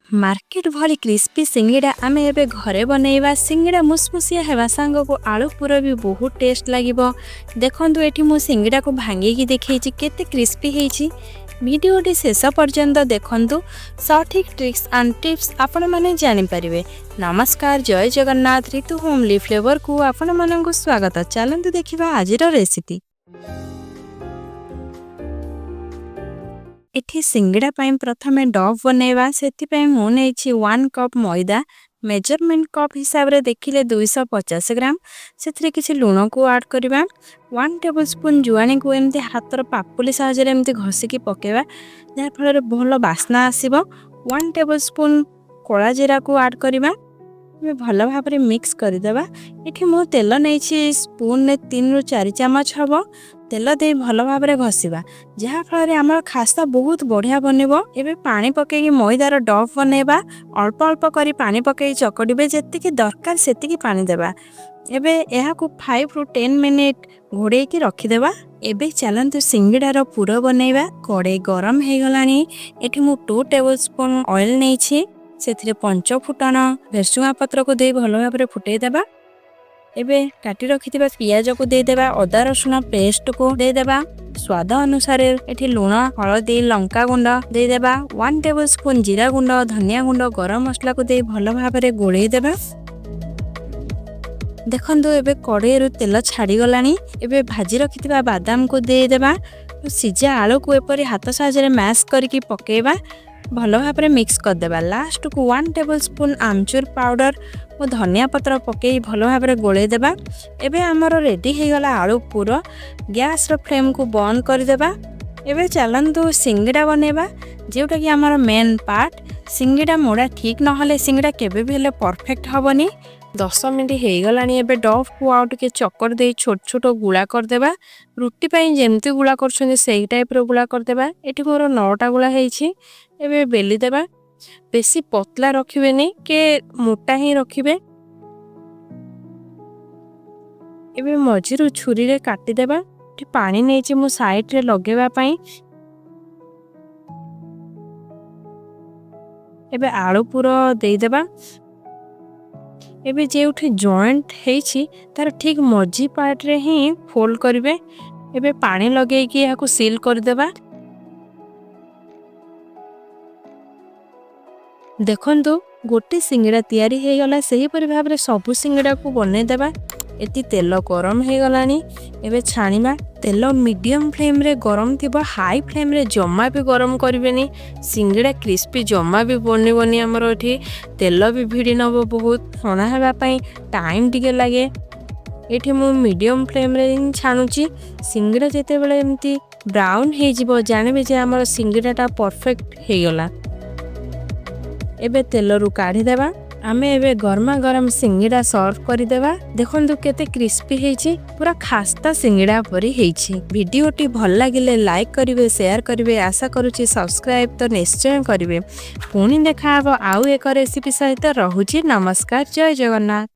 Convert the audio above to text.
Market भली crispy सिंगड़ा आमे एबे घरे बनैबा। सिंगड़ा मुसमुसिया हेबा सांग को आलू पूरा भी बहुत टेस्ट लागिबो। देखंतु एठी मु सिंगड़ा को भांगी की देखैछि केते क्रिस्पी हेछि। वीडियोटी शेष पर्यंत देखंतु सठिक ट्रिक्स एंड टिप्स आपण माने जानि परिबे। नमस्कार, जय जगन्नाथ। ऋतु होमली फ्लेवर को आपण माननकु स्वागत। चलंतु देखिबा आजिर रेसिपी। एठी सिंगड़ा पाई प्रथमे डव बनैबा। सेति पाई मु नेछि 1 कप मैदा। मेजरमेंट कप हिसाब रे देखिले 250 ग्राम। सेथिरे किछि लूण को ऐड करबा। 1 टेबलस्पून जुआनी को एमती हातर पापुली साहाय्य रे एमती घसी की पकेबा, जहा फल रे भलो बास्ना आसीबो। 1 टेबलस्पून कोला जीरा को ऐड करबा। भलो भाबरे मिक्स कर देबा। एठी मु तेल नेछि स्पून ने 3 रु 4 चम्मच हबो। तेल दे भलो भाबरे घसीबा, जहा फल रे हमर खास्ता बहुत बढ़िया बनिबो। एबे पानी पकेकी मैदार डव बनेबा। अल्प अल्प करी पानी पकेई चकड़िबे, जेतिकी दरकार सेतिकी पानी देबा। एबे एहा को 5 रु 10 मिनिट घोड़े की रखि देबा। एबे चलंतु सिंगड़ार पूरा बनेबा। कड़े गरम हे गलानी। एठी मु 2 टेबलस्पून ऑयल नेछि। सेथिरे 5 फुटण भेरसुंगा पत्र को दे भलो भाबरे फुटै देबा। एबे काटी रखिथिबा पियाज को दे देबा। अदा रसुण पेस्ट को दे देबा। स्वाद अनुसार एठी लूण, हळदी, लंका गुंड दे देबा। 1 टेबलस्पून जीरा गुंड, धनिया गुंड, गरम मसला को दे भलो भाबरे गोळै देबा। देखंतु एबे कड़े तेल छाड़ी गलानी। एबे भाजी रखिथिबा बादाम को दे देबा। सिजा आलू को एपरी हाथ साहाय्य रे मैश करके पकेबा। भलो भाबरे मिक्स कर देबा। लास्ट को 1 टेबलस्पून आमचूर पाउडर और धनिया पत्र पकेई भलो भाबरे गोळै देबा। एबे हमर रेडी हे गला आलू पूरा। गैस रो फ्लेम को बंद कर देबा। एबे चलंतु सिंगड़ा बनेबा, जेउटा कि हमर मेन पार्ट। सिंगड़ा मोड़ा ठीक न हले सिंगड़ा केबे भी हले परफेक्ट हबनी। 10 मिनिट हे गलानी। एबे डव को आउट के चक्कर दे छोट छोट गुळा कर देबा। रुटी पई जेमती गुळा करछन सेही टाइप रो गुळा कर देबा। एठी मोर 9टा गुळा हेछि। एबे बेली देबा। बेसी पतला रखिबेनी के मोटा ही रखिबे। एबे मझिरु छुरी रे काटी देबा। एठी पानी नेछि मु साइड रे लगेबा पई। एबे आलू पूरा दे देबा। एबे जे उठे जॉइंट हेछि तार ठीक मझी पार्ट रे ही फोल्ड करिवे। एबे पानी लगेई कि याको सील कर देबा। देखंतु गोटे सिंगड़ा तैयारी हे गला। सही परि भाबरे सबु सिंगड़ा को बने देबा। एति तेल गरम हे गलानी। एबे छानिबा। तेल मीडियम फ्लेम रे गरम थिबा। हाई फ्लेम रे जम्मा भी गरम करिवेनी। सिंगड़ा क्रिस्पी जम्मा भी बनिबनी। हमर एठी तेल भी भिडी नबो। बहुत छणा हेबा पई टाइम टिके लागे। एठी मु मीडियम फ्लेम रे छानुची। सिंगड़ा जेते बेले एमती ब्राउन हे जिवो जानिबे जे हमर सिंगड़ाटा परफेक्ट हे गला। एबे तेल रु काढी देबा। आमे एबे गरमा गरम सिंगड़ा सर्व करि देबा। देखंतु केते क्रिस्पी हेछि, पूरा खास्ता सिंगड़ा परि हेछि। वीडियोटी भल लागिले लाइक करिवे, शेयर करिवे। आशा करूछि सब्सक्राइब तो निश्चय करिवे। पुणी देखा हबो आउ एक रेसिपी सहित। रहुछि नमस्कार, जय जगन्नाथ।